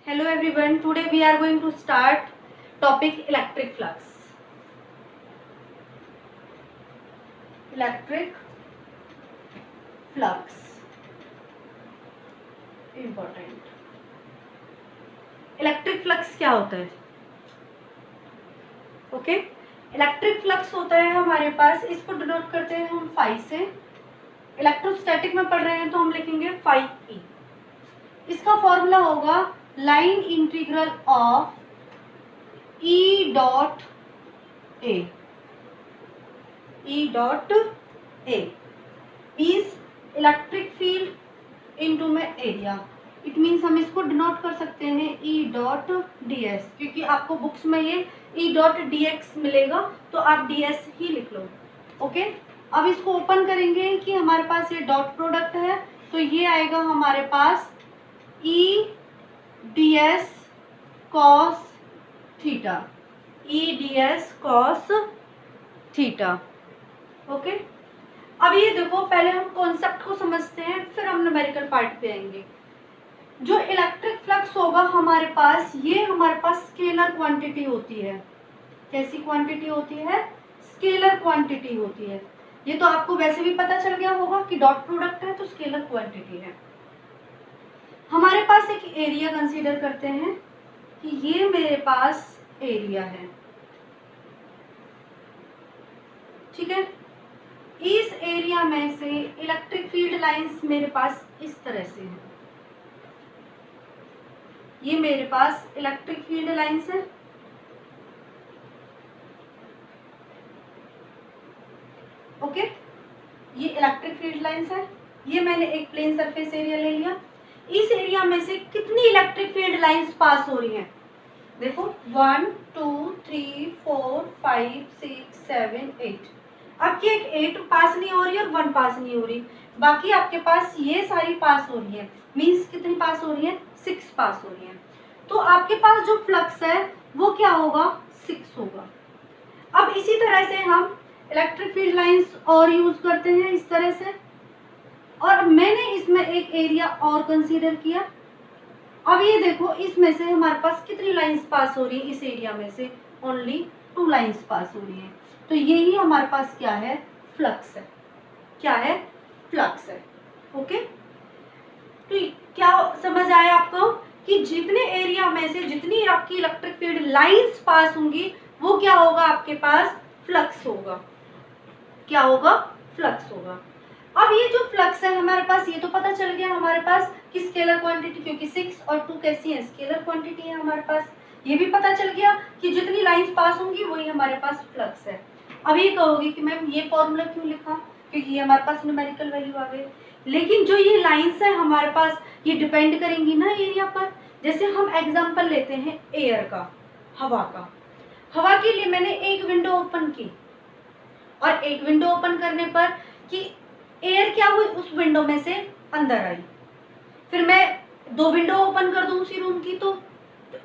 Hello everyone, today we are going to start topic electric flux. Electric flux important. Electric flux क्या होता है? Okay, electric flux होता है हमारे पास, इसको डिनोट करते हैं हम फाई से। इलेक्ट्रोस्टैटिक में पढ़ रहे हैं तो हम लिखेंगे फाई ई। इसका फॉर्मूला होगा line integral of E dot A. E dot A is electric field into में एरिया। इट मीन्स हम इसको डिनोट कर सकते हैं ई डॉट डी एस, क्योंकि आपको बुक्स में ये ई डॉट डी एक्स मिलेगा तो आप डी एस ही लिख लो। ओके, अब इसको ओपन करेंगे कि हमारे पास ये डॉट प्रोडक्ट है तो ये आएगा हमारे पास E d s cos theta. E d s cos theta. Okay, अब ये देखो, पहले हम कॉन्सेप्ट को समझते हैं फिर हम न्यूमेरिकल पार्ट पे आएंगे। जो इलेक्ट्रिक फ्लक्स होगा हमारे पास, ये हमारे पास स्केलर क्वांटिटी होती है। कैसी क्वांटिटी होती है? स्केलर क्वांटिटी होती है। ये तो आपको वैसे भी पता चल गया होगा कि डॉट प्रोडक्ट है तो स्केलर क्वांटिटी है। हमारे पास एक एरिया कंसीडर करते हैं कि ये मेरे पास एरिया है, ठीक है। इस एरिया में से इलेक्ट्रिक फील्ड लाइंस मेरे पास इस तरह से है। ये मेरे पास इलेक्ट्रिक फील्ड लाइंस है। ओके, ये इलेक्ट्रिक फील्ड लाइंस है। ये मैंने एक प्लेन सरफेस एरिया ले लिया। इस एरिया में से कितनी इलेक्ट्रिक फील्ड लाइंस पास हो रही हैं? देखो 1 2 3 4 5 6 7 8। आपकी एक 8 पास नहीं हो रही और 1 पास नहीं हो रही, बाकी आपके पास ये सारी पास हो रही है। मीन्स कितनी पास हो रही है? 6 पास हो रही है। तो आपके पास जो फ्लक्स है वो क्या होगा? 6 होगा। अब इसी तरह से हम इलेक्ट्रिक फील्ड लाइंस और यूज करते हैं इस तरह से, और मैंने इसमें एक एरिया और कंसीडर किया। अब ये देखो, इसमें से हमारे पास कितनी लाइंस पास हो रही है? इस एरिया में से ओनली 2 लाइंस पास हो रही है। तो यही हमारे पास क्या है? फ्लक्स है। क्या है? फ्लक्स है। ओके, तो क्या समझ आया आपको कि जितने एरिया में से जितनी आपकी इलेक्ट्रिक फील्ड लाइंस पास होंगी वो क्या होगा? आपके पास फ्लक्स होगा। क्या होगा? फ्लक्स होगा। अब ये जो फ्लक्स है हमारे पास, ये तो पता चल गया हमारे पास कि स्केलर क्वांटिटी, क्योंकि 6 और 2 कैसी है? स्केलर क्वांटिटी है हमारे पास। ये भी पता चल गया कि जितनी लाइंस पास होंगी वही हमारे पास फ्लक्स है। अब ये कहोगे कि मैम ये फॉर्मूला क्यों लिखा? क्योंकि ये हमारे पास न्यूमेरिकल वैल्यू आ गई। लेकिन जो ये लाइंस है हमारे पास, ये डिपेंड करेंगी ना एरिया पर। जैसे हम एग्जांपल लेते हैं एयर का, हवा का। हवा के लिए मैंने एक विंडो ओपन की, और एक विंडो ओपन करने पर कि एयर क्या हुई? उस विंडो में से अंदर आई। फिर मैं 2 विंडो ओपन कर दूं उसी रूम की, तो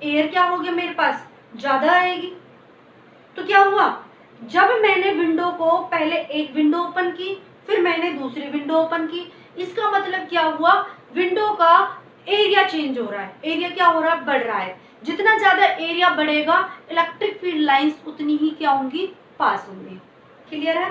एयर क्या हो गया मेरे पास? ज्यादा आएगी। तो क्या हुआ? जब मैंने विंडो को पहले एक विंडो ओपन की, फिर मैंने दूसरी विंडो ओपन की, इसका मतलब क्या हुआ? विंडो का एरिया चेंज हो रहा है। एरिया क्या हो रहा है? बढ़ रहा है। जितना ज्यादा एरिया बढ़ेगा इलेक्ट्रिक फील्ड लाइंस उतनी ही क्या होंगी? पास होंगी। क्लियर है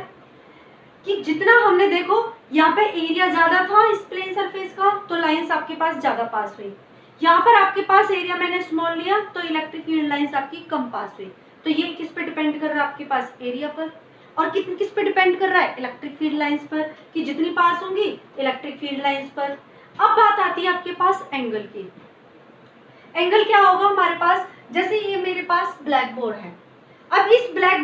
कि जितना हमने, देखो यहाँ पे एरिया ज्यादा था इस प्लेन सरफेस का तो लाइंस आपके पास ज्यादा पास हुई। यहाँ पर आपके पास एरिया मैंने स्मॉल लिया तो इलेक्ट्रिक फील्ड लाइंस आपकी कम पास हुई। तो ये किस पे डिपेंड कर रहा है? आपके पास एरिया पर। और किस पे डिपेंड कर रहा है? इलेक्ट्रिक फील्ड लाइंस पर, कि जितनी पास होंगी इलेक्ट्रिक फील्ड लाइंस पर। अब बात आती है आपके पास एंगल की। एंगल क्या होगा हमारे पास? जैसे ये मेरे पास ब्लैक बोर्ड है। अब इस ब्लैक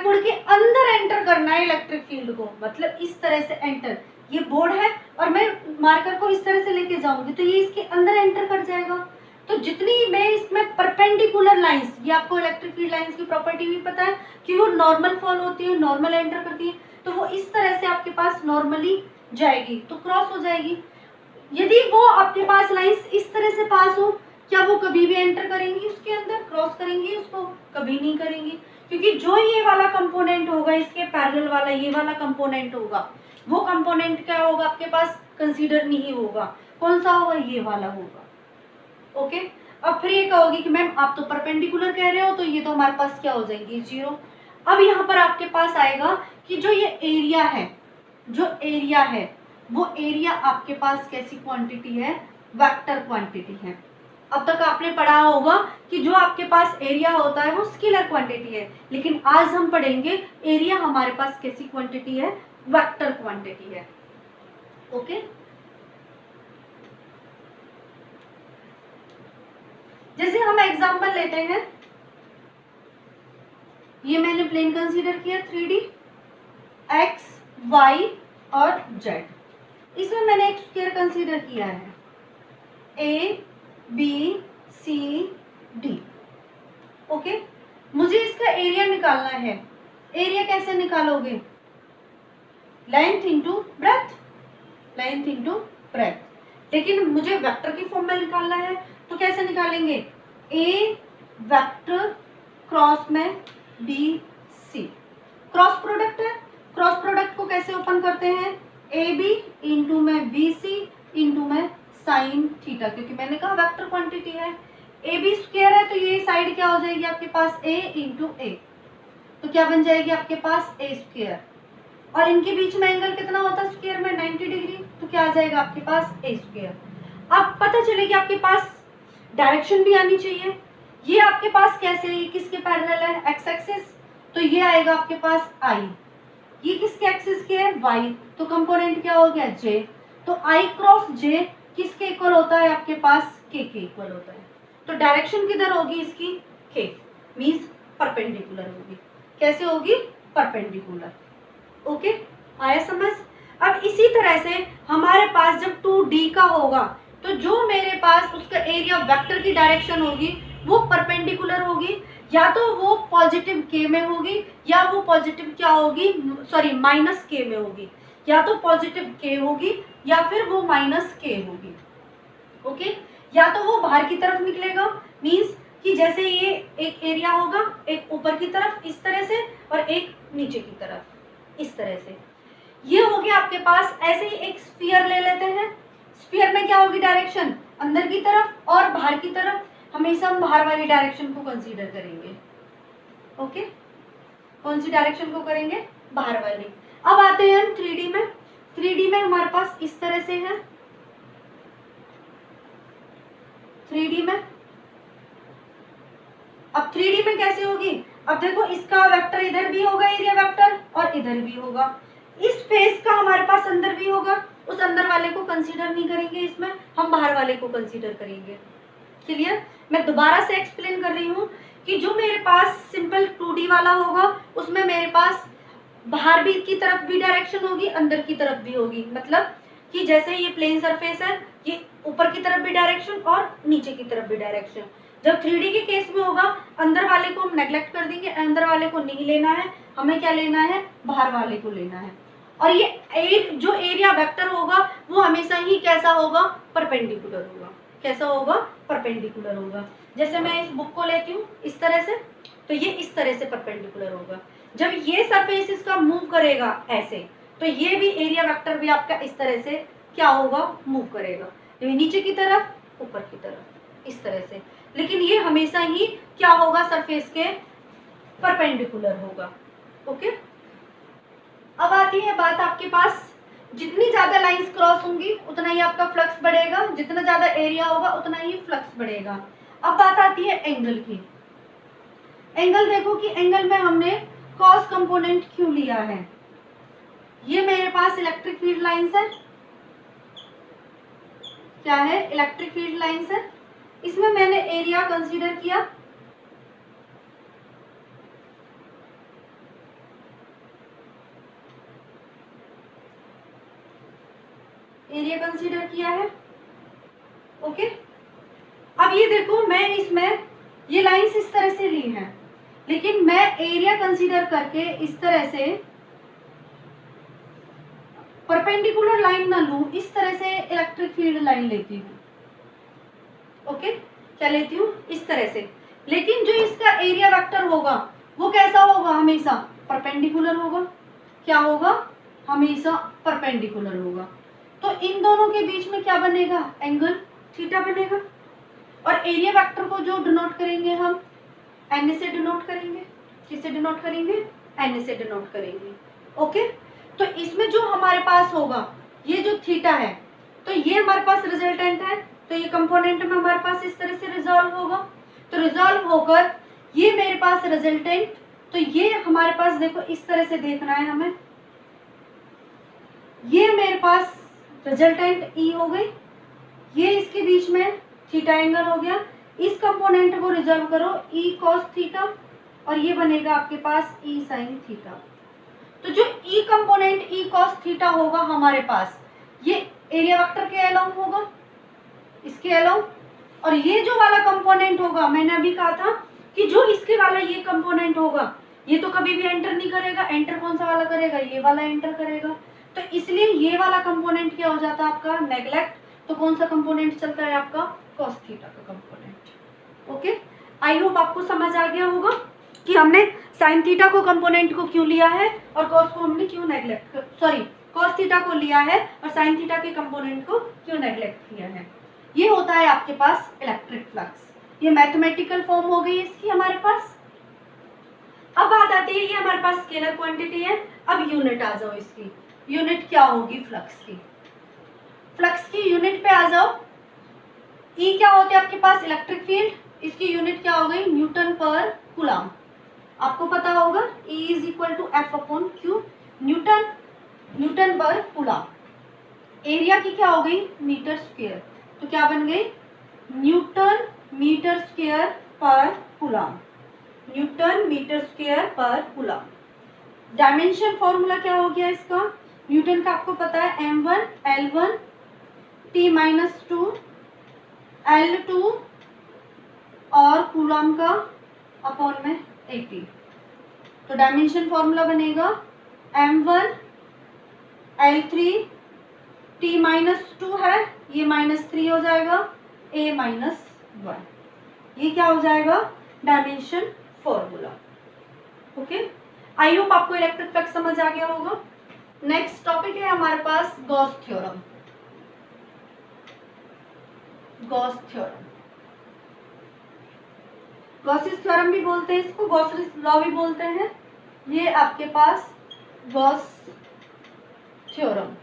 बोर्ड के अंदर एंटर करना है इलेक्ट्रिक फील्ड को, मतलब इस तरह से एंटर। ये बोर्ड है और मैं मार्कर को इस तरह से लेके जाऊंगी तो ये इसके अंदर एंटर कर जाएगा। तो जितनी मैं इसमें परपेंडिकुलर लाइंस, ये आपको इलेक्ट्रिक फील्ड लाइंस की प्रॉपर्टी भी पता है कि वो नॉर्मल फॉल होती है, नॉर्मल एंटर करती है, तो वो इस तरह से आपके पास नॉर्मली जाएगी तो क्रॉस हो जाएगी। यदि वो आपके पास लाइंस इस तरह से पास हो, क्या वो कभी भी एंटर करेंगी उसके अंदर? क्रॉस करेंगी उसको? कभी नहीं करेंगी, क्योंकि जो ये वाला कंपोनेंट होगा इसके पैरेलल वाला, ये वाला कंपोनेंट होगा, वो कंपोनेंट क्या होगा? आपके पास कंसीडर नहीं होगा। कौन सा होगा? ये वाला होगा। ओके, अब फिर ये कहोगे कि मैम आप तो परपेंडिकुलर कह रहे हो, तो ये तो हमारे पास क्या हो जाएगी, 0। अब यहाँ पर आपके पास आएगा कि जो ये एरिया है, जो एरिया है वो एरिया आपके पास कैसी क्वांटिटी है, वेक्टर क्वांटिटी है। अब तक आपने पढ़ा होगा कि जो आपके पास एरिया होता है वो स्केलर क्वांटिटी है, लेकिन आज हम पढ़ेंगे एरिया हमारे पास कैसी क्वांटिटी है, वेक्टर क्वांटिटी है। ओके, जैसे हम एग्जांपल लेते हैं, ये मैंने प्लेन कंसीडर किया 3D, x, y और z। इसमें मैंने एक स्क्वायर कंसीडर किया है, a, b, c, d। Okay, मुझे इसका एरिया निकालना है। एरिया कैसे निकालोगे, length into breadth, length into breadth. लेकिन मुझे वेक्टर की फॉर्म में निकालना है, तो कैसे निकालेंगे, a वेक्टर क्रॉस में b c, क्रॉस प्रोडक्ट है। क्रॉस प्रोडक्ट को कैसे ओपन करते हैं, ए बी इंटू में बी सी इंटू में साइन थीटा, क्योंकि मैंने कहा वेक्टर क्वांटिटी है। ए बी स्क्वायर है तो ये साइड क्या हो जाएगी आपके पास, ए इंटू ए, तो क्या बन जाएगी आपके पास ए स्क्वायर, और इनके बीच में एंगल कितना होता है स्क्वायर में, 90 डिग्री, तो क्या आ जाएगा आपके पास ए स्क्वायर। अब पता चलेगी आपके पास डायरेक्शन भी आनी चाहिए। ये आपके पास कैसे, ये किसके पैरेलल है, एक्स एक्सिस, तो ये आएगा आपके पास आई। ये किसके एक्सिस के है, वाई, तो कंपोनेंट क्या हो गया, जे। तो आई क्रॉस जे किसके इक्वल होता है आपके पास, के इक्वल होता है। तो डायरेक्शन किधर होगी इसकी, के, मींस परपेंडिकुलर होगी। कैसे होगी, परपेंडिकुलर। ओके, आया समझ। अब इसी तरह से हमारे पास जब 2D का होगा, तो जो मेरे पास उसका एरिया वेक्टर की डायरेक्शन होगी वो परपेंडिकुलर होगी, या तो वो पॉजिटिव के में होगी, या वो पॉजिटिव क्या होगी, सॉरी माइनस के में होगी, या तो पॉजिटिव के होगी या फिर वो माइनस के होगी। ओके, या तो वो बाहर की तरफ निकलेगा, मींस कि जैसे ये एक एरिया होगा, एक ऊपर की तरफ इस तरह से और एक नीचे की तरफ इस तरह से। ये हो गया आपके पास। ऐसे ही एक स्फीयर ले लेते हैं, स्फीयर में क्या होगी डायरेक्शन, अंदर की तरफ और बाहर की तरफ। हमेशा हम बाहर वाली डायरेक्शन को कंसीडर करेंगे। ओके, कौन सी डायरेक्शन को करेंगे, बाहर वाली। अब आते हैं हम 3D में। 3D में हमारे पास इस तरह से है, 3D में। अब 3D में कैसे होगी, अब देखो इसका वेक्टर इधर भी होगा, एरिया वेक्टर, और इधर भी होगा। इस फेस का हमारे पास अंदर भी होगा, उस अंदर वाले को कंसीडर नहीं करेंगे, इसमें हम बाहर वाले को कंसीडर करेंगे। क्लियर। मैं दोबारा से एक्सप्लेन कर रही हूँ कि जो मेरे पास सिंपल 2D वाला होगा उसमें मेरे पास बाहर भी की तरफ भी डायरेक्शन होगी, अंदर की तरफ भी होगी। मतलब कि जैसे ये प्लेन सरफेस है, ये ऊपर की तरफ भी डायरेक्शन और नीचे की तरफ भी डायरेक्शन। जब 3D के केस में होगा, अंदर वाले को हम नेग्लेक्ट कर देंगे, अंदर वाले को नहीं लेना है, हमें क्या लेना है, बाहर वाले को लेना है। और ये जो एरिया वेक्टर होगा वो हमेशा ही कैसा होगा, परपेंडिकुलर होगा। कैसा होगा, परपेंडिकुलर होगा। जैसे मैं इस बुक को लेती हूँ इस तरह से, तो ये इस तरह से परपेंडिकुलर होगा। जब ये सरफेस इसका मूव करेगा ऐसे, तो ये भी एरिया वेक्टर भी आपका इस तरह से क्या होगा, मूव करेगा, नीचे की तरफ, ऊपर की तरफ, इस तरह से। लेकिन ये हमेशा ही क्या होगा, सरफेस के परपेंडिकुलर होगा। ओके, अब आती है बात आपके पास, जितनी ज्यादा लाइंस क्रॉस होंगी उतना ही आपका फ्लक्स बढ़ेगा, जितना ज्यादा एरिया होगा उतना ही फ्लक्स बढ़ेगा। अब बात आती है एंगल की। एंगल देखो कि एंगल में हमने कॉस कंपोनेंट क्यों लिया है। ये मेरे पास इलेक्ट्रिक फील्ड लाइंस है, क्या है, इलेक्ट्रिक फील्ड लाइंस है। इसमें मैंने एरिया कंसीडर किया, एरिया कंसीडर किया है। ओके, अब ये देखो मैं इसमें ये लाइंस इस तरह से ली हैं, लेकिन मैं एरिया कंसीडर करके इस तरह से परपेंडिकुलर लाइन ना लूं, इस तरह से इलेक्ट्रिक फील्ड लाइन लेती हूँ। ओके, क्या लेती हूँ, इस तरह से। लेकिन जो इसका एरिया वेक्टर होगा वो कैसा होगा, हमेशा परपेंडिकुलर होगा। क्या होगा, हमेशा परपेंडिकुलर होगा। तो इन दोनों के बीच में क्या बनेगा, एंगल थीटा बनेगा। और एरिया वेक्टर को जो डिनोट करेंगे हम एन से डिनोट करेंगे। किससे डिनोट करेंगे? एन से डिनोट करेंगे। ओके, तो इसमें जो हमारे पास होगा ये जो थीटा है, तो ये हमारे पास रिजल्टेंट है, तो ये कंपोनेंट में हमारे पास इस तरह से रिजॉल्व होगा। तो रिजॉल्व होकर ये मेरे पास रिजल्टेंट, तो ये हमारे पास देखो इस तरह से देखना है हमें, ये मेरे पास रिजल्टेंट ई हो गई, ये इसके बीच में थीटा एंगल हो गया। इस कंपोनेंट को रिजर्व करो ई कॉस थीटा और ये बनेगा आपके पास ई साइन थीटा। तो जो ई कंपोनेंट ई कॉस थीटा होगा हमारे पास, ये एरिया वेक्टर के अलोंग होगा, इसके अलोंग, और ये जो वाला कंपोनेंट होगा, मैंने अभी कहा था कि जो इसके वाला ये कंपोनेंट होगा ये तो कभी भी एंटर नहीं करेगा। एंटर कौन सा वाला करेगा? ये वाला एंटर करेगा। तो इसलिए ये वाला कंपोनेंट क्या हो जाता है आपका? नेग्लेक्ट। तो कौन सा कंपोनेंट चलता है आपका? कॉस थीटा का कंपोनेंट। ओके, आई होप आपको समझ आ गया होगा कि हमने साइन थीटा को कंपोनेंट को क्यों लिया है और कॉस को हमने क्यों नेग्लेक्ट, सॉरी कॉस थीटा को लिया है और साइन थीटा के कंपोनेंट को क्यों नेग्लेक्ट किया है। ये होता है आपके पास इलेक्ट्रिक फ्लक्स। ये मैथमेटिकल फॉर्म हो गई इसकी हमारे पास। अब बात आती है, ये हमारे पास स्केलर क्वांटिटी है। अब यूनिट आ जाओ इसकी, यूनिट क्या होगी फ्लक्स की? फ्लक्स की यूनिट पे आ जाओ। ई क्या होती है आपके पास? Electric field. इसकी यूनिट क्या हो गई? न्यूटन पर कूलम। आपको पता होगा E is equal to F upon Q, newton पर कूलम। एरिया की क्या हो गई? Metre square. तो क्या बन गई? न्यूटन मीटर स्क्वायर पर कूलम, न्यूटन मीटर स्क्वायर पर कूलम। डायमेंशन फॉर्मूला क्या हो गया इसका? न्यूटन का आपको पता है m1 L1 T-2 L2 और कूलम का अपॉन में 80। तो डायमेंशन फॉर्मूला बनेगा m1 L3 T-2 है, ये -3 हो जाएगा, A-1। ये क्या हो जाएगा? Dimension formula. Okay, I hope आपको इलेक्ट्रिक फ्लक्स समझ आ गया होगा। नेक्स्ट टॉपिक है हमारे पास Gauss theorem. Gauss theorem, Gauss's theorem भी बोलते हैं इसको, गॉसिस लॉ भी बोलते हैं। ये आपके पास गॉस थ्योरम,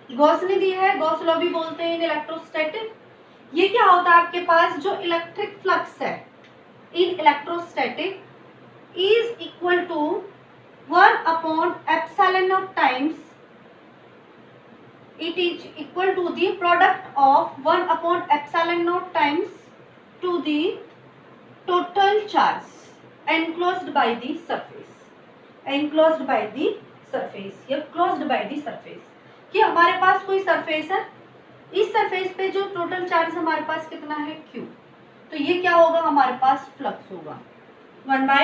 गॉस ने दी है, गॉस लॉ भी बोलते हैं इलेक्ट्रोस्टैटिक। ये क्या होता है आपके पास? जो इलेक्ट्रिक फ्लक्स है in electrostatic is equal to 1 upon epsilon not times, it is equal to the product of 1 upon epsilon naught times to the total charge enclosed by the surface, enclosed by the surface या closed by the surface। कि हमारे पास कोई surface है, इस surface पे जो total charge हमारे पास कितना है? Q। तो ये क्या होगा? हमारे पास फ्लक्स होगा 1 by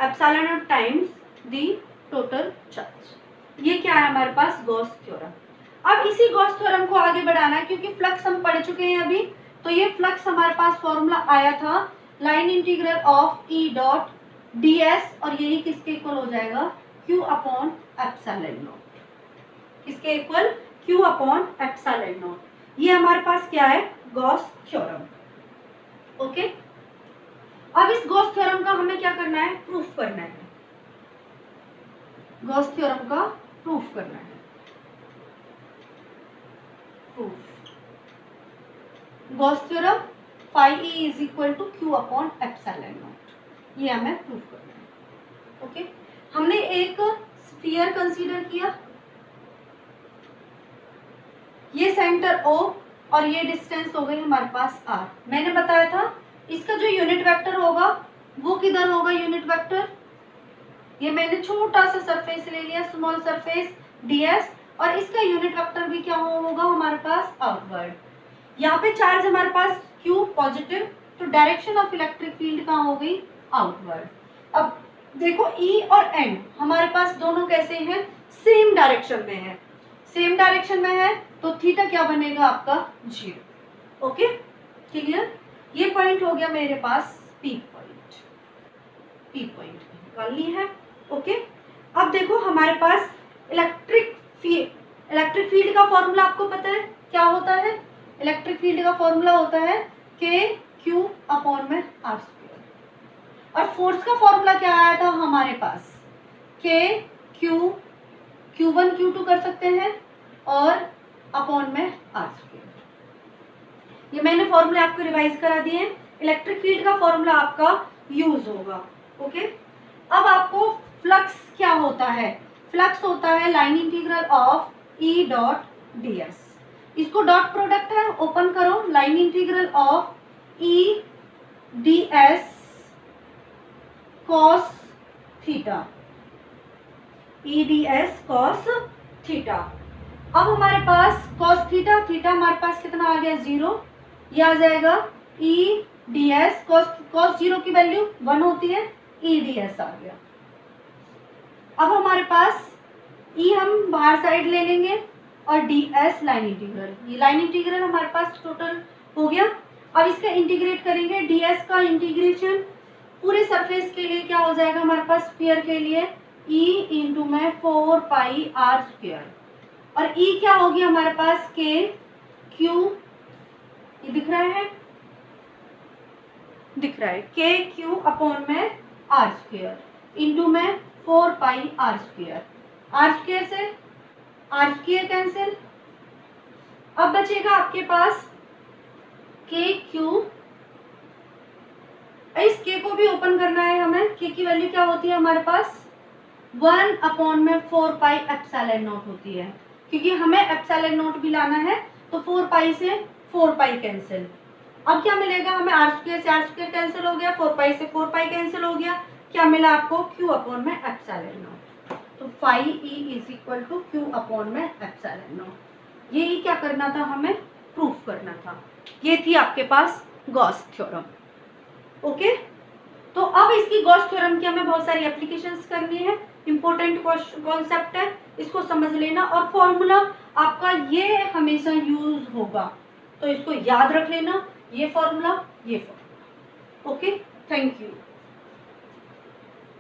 epsilon naught times the total charge। ये क्या है हमारे पास? Gauss theorem. अब इसी गॉस थ्योरम को आगे बढ़ाना है, क्योंकि फ्लक्स हम पढ़ चुके हैं अभी। तो ये फ्लक्स हमारे पास फॉर्मूला आया था line integral of E dot d s, और यही किसके इक्वल हो जाएगा? Q upon epsilon naught. किसके equal? Q upon epsilon not. ये हमारे पास क्या है? Gauss theorem. ओके, अब इस गॉस थ्योरम का हमें क्या करना है? प्रूफ करना है। गॉस थ्योरम का प्रूफ करना है। Gauss theorem phi E is equal to Q upon epsilon not, ये हमें प्रूव करना है। ओके, हमने एक स्फीयर कंसीडर किया, ये सेंटर O और ये डिस्टेंस हो गई हमारे पास R। मैंने बताया था इसका जो यूनिट वेक्टर होगा वो किधर होगा? यूनिट वेक्टर, ये मैंने छोटा सा सरफेस ले लिया, स्मॉल सरफेस ds, और इसका यूनिट वेक्टर भी क्या होगा हमारे पास? आउटवर्ड। यहाँ पे चार्ज हमारे पास Q पॉजिटिव, तो डायरेक्शन ऑफ इलेक्ट्रिक फील्ड कहाँ हो गई? आउटवर्ड। अब देखो E और N हमारे पास दोनों कैसे हैं? सेम डायरेक्शन में है, सेम डायरेक्शन में है, तो थीटा क्या बनेगा आपका? 0। Okay, clear? ये पॉइंट हो गया मेरे पास P पॉइंट, P पॉइंट निकाल ली है। ओके, अब देखो हमारे पास इलेक्ट्रिक फील्ड का फॉर्मूला आपको पता है क्या होता है? इलेक्ट्रिक फील्ड का फॉर्मूला होता है के क्यू अपॉन में आर स्क्वायर। और फोर्स का फॉर्मूला क्या आया था हमारे पास, के क्यू Q1 Q2 कर सकते हैं और अपॉन में आर स्क्वायर। ये मैंने फॉर्मूले आपको रिवाइज करा दिए हैं। इलेक्ट्रिक फील्ड का फॉर्मूला आपका यूज होगा। ओके, अब आपको फ्लक्स क्या होता है, फ्लक्स होता है line integral of E dot ds। इसको डॉट प्रोडक्ट है, ओपन करो, line integral of E ds cos theta, E ds cos theta. अब हमारे पास cos थीटा, थीटा हमारे पास कितना आ गया 0, ये आ जाएगा E ds cos 0 की वैल्यू 1 होती है, E ds आ गया। अब हमारे पास E हम बाहर साइड ले लेंगे और ds लाइन इंटीग्रल, ये लाइन इंटीग्रल हमारे पास टोटल हो गया। अब इसका इंटीग्रेट करेंगे, ds का इंटीग्रेशन पूरे सरफेस के लिए क्या हो जाएगा हमारे पास, स्फीयर के लिए E इंटू में 4 पाई आर स्क्वायर, और E क्या होगी हमारे पास के क्यू, ये दिख रहा है, दिख रहा है, के क्यू अपॉन में आर स्क्वायर इंटू में 4 पाई आर स्क्वायर। आर स्क्वायर से आर स्क्वायर कैंसिल, अब बचेगा आपके पास के क्यू, इस के को भी ओपन करना है हमें, के की वैल्यू क्या होती है हमारे पास 1 अपॉन में 4 पाई एप्सिलॉन नॉट होती है, क्योंकि हमें एप्सिलॉन नॉट भी लाना है, तो 4 पाई से 4 पाई कैंसिल। अब क्या मिलेगा हमें, आर स्क्वायर से आर स्क्वायर कैंसिल हो गया, 4 पाई से 4 पाई कैंसिल हो गया, क्या मिला आपको क्यू अपॉन में एप्सिलॉन नॉट। तो phi E is equal to Q upon में एप्सिलॉन नॉट। ये क्या करना था हमें, प्रूफ करना था। ये थी आपके पास गॉस थ्योरम। ओके, तो अब इसकी गॉस थ्योरम की हमें बहुत सारी एप्लीकेशंस करनी है, इंपॉर्टेंट कॉन्सेप्ट है, इसको समझ लेना, और फॉर्मूला आपका ये हमेशा यूज होगा, तो इसको याद रख लेना, ये फॉर्मूला, ये फॉर्मूला। Okay, thank you.